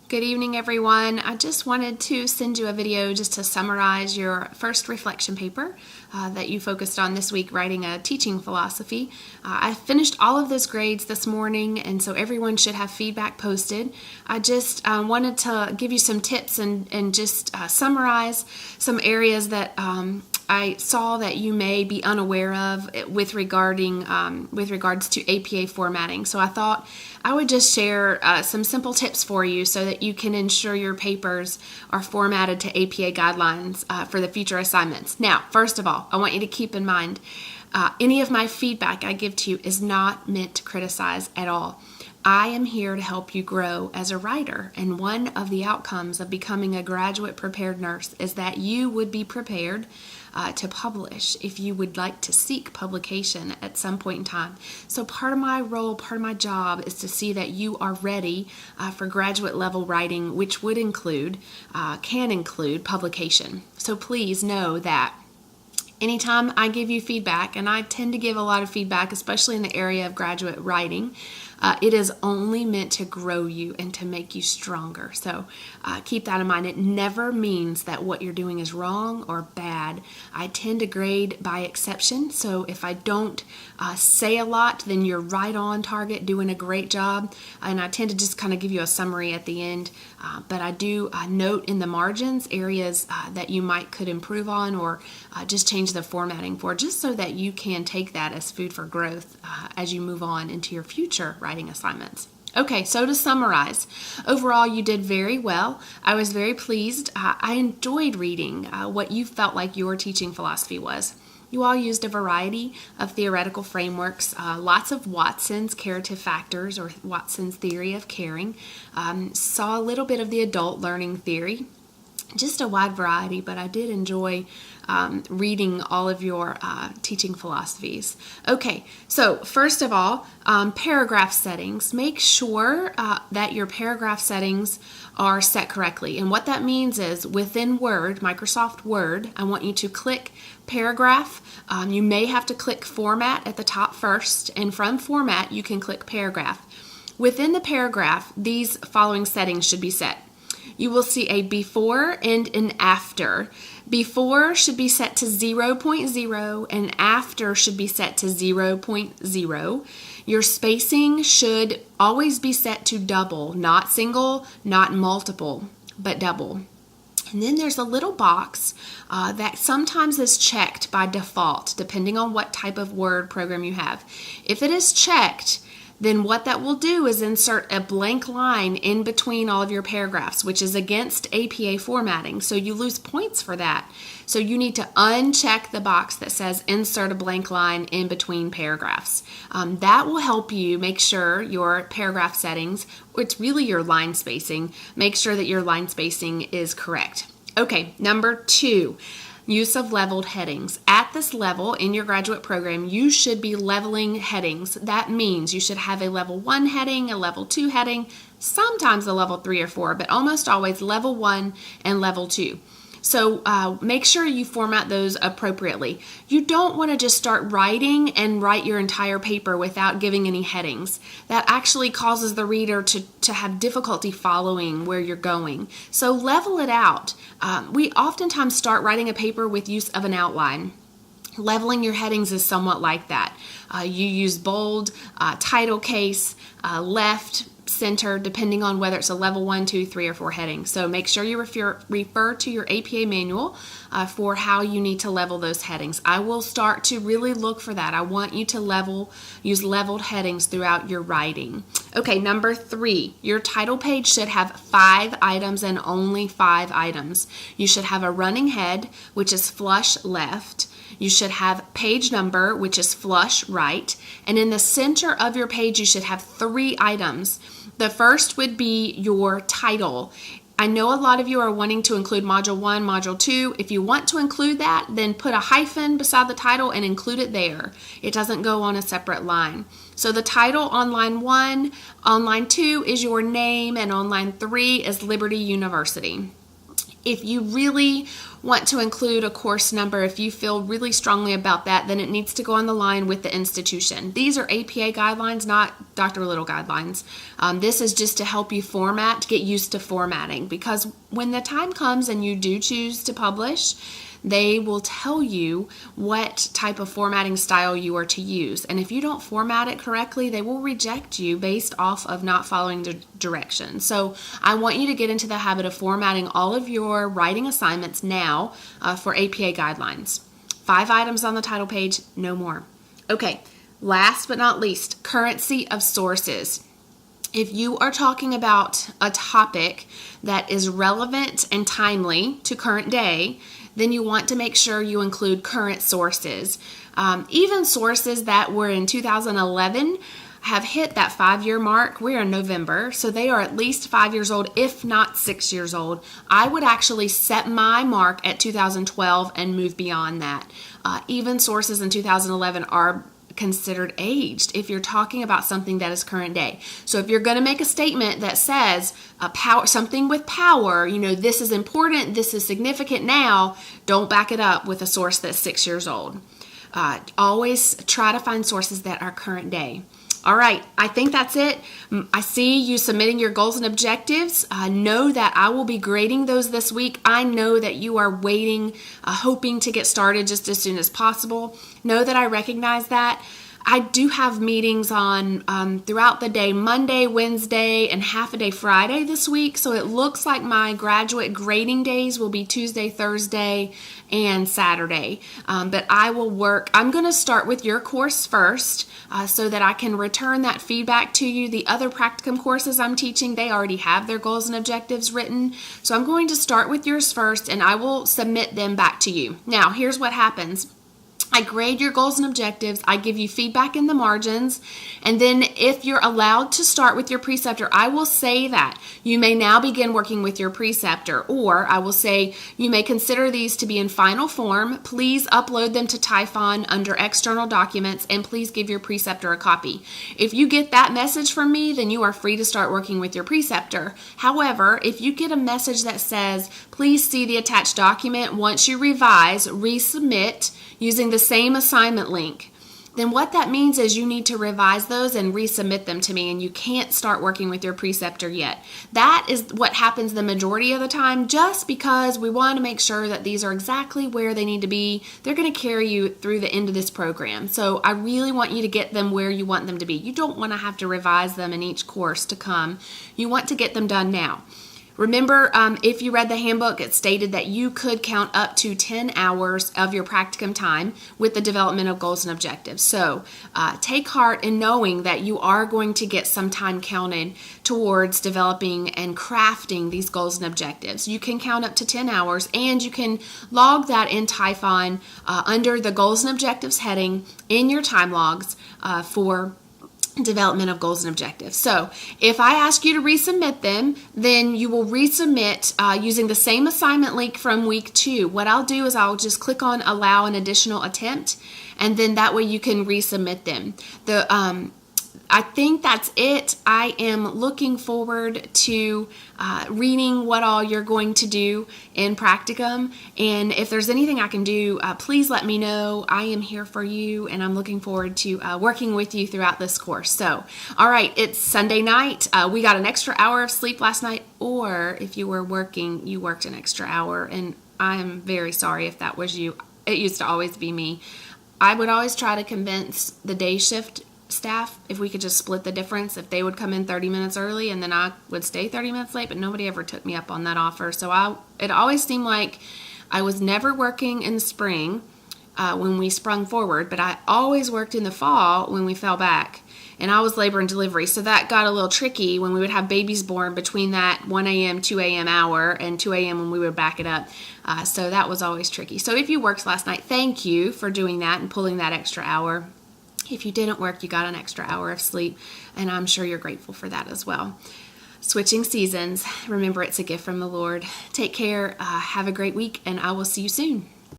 Good evening, everyone. I just wanted to send you a video just to summarize your first reflection paper that you focused on this week, writing a teaching philosophy. I finished all of those grades this morning, and so everyone should have feedback posted. I just wanted to give you some tips and just summarize some areas that I saw that you may be unaware of with regards to APA formatting. So I thought I would just share some simple tips for you so that you can ensure your papers are formatted to APA guidelines for the future assignments. Now, first of all, I want you to keep in mind any of my feedback I give to you is not meant to criticize at all. I am here to help you grow as a writer, and one of the outcomes of becoming a graduate prepared nurse is that you would be prepared to publish if you would like to seek publication at some point in time. So part of my role, part of my job is to see that you are ready for graduate level writing, which would include, can include publication. So please know that anytime I give you feedback, and I tend to give a lot of feedback, especially in the area of graduate writing, it is only meant to grow you and to make you stronger. So keep that in mind. It never means that what you're doing is wrong or bad. I tend to grade by exception. So if I don't say a lot, then you're right on target, doing a great job. And I tend to just kind of give you a summary at the end. But I do note in the margins areas that you could improve on or just change the formatting for, just so that you can take that as food for growth as you move on into your future writing assignments. Okay, so to summarize, overall you did very well. I was very pleased. I enjoyed reading what you felt like your teaching philosophy was. You all used a variety of theoretical frameworks, lots of Watson's curative factors or Watson's theory of caring, saw a little bit of the adult learning theory, just a wide variety, but I did enjoy reading all of your teaching philosophies. Okay, so first of all, paragraph settings. Make sure that your paragraph settings are set correctly. And what that means is within Word, Microsoft Word, I want you to click paragraph. You may have to click format at the top first, and from format you can click paragraph. Within the paragraph, these following settings should be set. You will see a before and an after. Before should be set to 0.0 and after should be set to 0.0. Your spacing should always be set to double, not single, not multiple, but double. And then there's a little box that sometimes is checked by default, depending on what type of Word program you have. If it is checked, then what that will do is insert a blank line in between all of your paragraphs, which is against APA formatting. So you lose points for that. So you need to uncheck the box that says insert a blank line in between paragraphs. That will help you make sure your paragraph settings, or it's really your line spacing, make sure that your line spacing is correct. Okay, number 2. Use of leveled headings. At this level in your graduate program, you should be leveling headings. That means you should have a level 1 heading, a level 2 heading, sometimes a level 3 or 4, but almost always level 1 and level 2. So make sure you format those appropriately. You don't want to just start writing and write your entire paper without giving any headings. That actually causes the reader to have difficulty following where you're going. So level it out. We oftentimes start writing a paper with use of an outline. Leveling your headings is somewhat like that. You use bold, title case, left, center, depending on whether it's a level 1, 2, 3, or 4 heading. So make sure you refer to your APA manual for how you need to level those headings. I will start to really look for that. I want you to use leveled headings throughout your writing. Okay, number 3, your title page should have 5 items and only 5 items. You should have a running head, which is flush left. You should have page number, which is flush right. And in the center of your page, you should have 3 items. The first would be your title. I know a lot of you are wanting to include Module 1, Module 2. If you want to include that, then put a hyphen beside the title and include it there. It doesn't go on a separate line. So the title on line 1, on line 2 is your name, and on line 3 is Liberty University. If you really want to include a course number, if you feel really strongly about that, then it needs to go on the line with the institution. These are APA guidelines, not Dr. Little guidelines. This is just to help you get used to formatting, because when the time comes and you do choose to publish, they will tell you what type of formatting style you are to use. And if you don't format it correctly, they will reject you based off of not following the directions. So I want you to get into the habit of formatting all of your writing assignments now for APA guidelines. 5 items on the title page, no more. Okay, last but not least, currency of sources. If you are talking about a topic that is relevant and timely to current day, then you want to make sure you include current sources. Even sources that were in 2011 have hit that 5-year mark. We're in November, so they are at least 5 years old, if not 6 years old. I would actually set my mark at 2012 and move beyond that. Even sources in 2011 are considered aged if you're talking about something that is current day. So if you're going to make a statement that says something with power, this is important, this is significant now, don't back it up with a source that's 6 years old. Always try to find sources that are current day. All right, I think that's it. I see you submitting your goals and objectives. Know that I will be grading those this week. I know that you are waiting, hoping to get started just as soon as possible. Know that I recognize that. I do have meetings on throughout the day, Monday, Wednesday, and half a day Friday this week. So it looks like my graduate grading days will be Tuesday, Thursday, and Saturday. But I will work. I'm going to start with your course first so that I can return that feedback to you. The other practicum courses I'm teaching, they already have their goals and objectives written. So I'm going to start with yours first, and I will submit them back to you. Now, here's what happens. I grade your goals and objectives. I give you feedback in the margins. And then if you're allowed to start with your preceptor, I will say that you may now begin working with your preceptor. Or I will say you may consider these to be in final form. Please upload them to Typhon under external documents, and please give your preceptor a copy. If you get that message from me, then you are free to start working with your preceptor. However, if you get a message that says, please see the attached document once you revise, resubmit, using the same assignment link, then what that means is you need to revise those and resubmit them to me, and you can't start working with your preceptor yet. That is what happens the majority of the time, just because we want to make sure that these are exactly where they need to be. They're going to carry you through the end of this program. So I really want you to get them where you want them to be. You don't want to have to revise them in each course to come. You want to get them done now. Remember, if you read the handbook, it stated that you could count up to 10 hours of your practicum time with the development of goals and objectives. So take heart in knowing that you are going to get some time counted towards developing and crafting these goals and objectives. You can count up to 10 hours, and you can log that in Typhon under the goals and objectives heading in your time logs for development of goals and objectives. So if I ask you to resubmit them, then you will resubmit using the same assignment link from week 2. What I'll do is I'll just click on allow an additional attempt, and then that way you can resubmit them. I think that's it. I am looking forward to reading what all you're going to do in practicum. And if there's anything I can do, please let me know. I am here for you, and I'm looking forward to working with you throughout this course. So, all right, it's Sunday night. We got an extra hour of sleep last night, or if you were working, you worked an extra hour. And I'm very sorry if that was you. It used to always be me. I would always try to convince the day shift staff if we could just split the difference, if they would come in 30 minutes early and then I would stay 30 minutes late, but nobody ever took me up on that offer. So it always seemed like I was never working in the spring when we sprung forward, but I always worked in the fall when we fell back. And I was labor and delivery, so that got a little tricky when we would have babies born between that 1 a.m., 2 a.m. hour and 2 a.m. when we would back it up. So that was always tricky. So if you worked last night, thank you for doing that and pulling that extra hour. If you didn't work, you got an extra hour of sleep, and I'm sure you're grateful for that as well. Switching seasons. Remember, it's a gift from the Lord. Take care. Have a great week, and I will see you soon.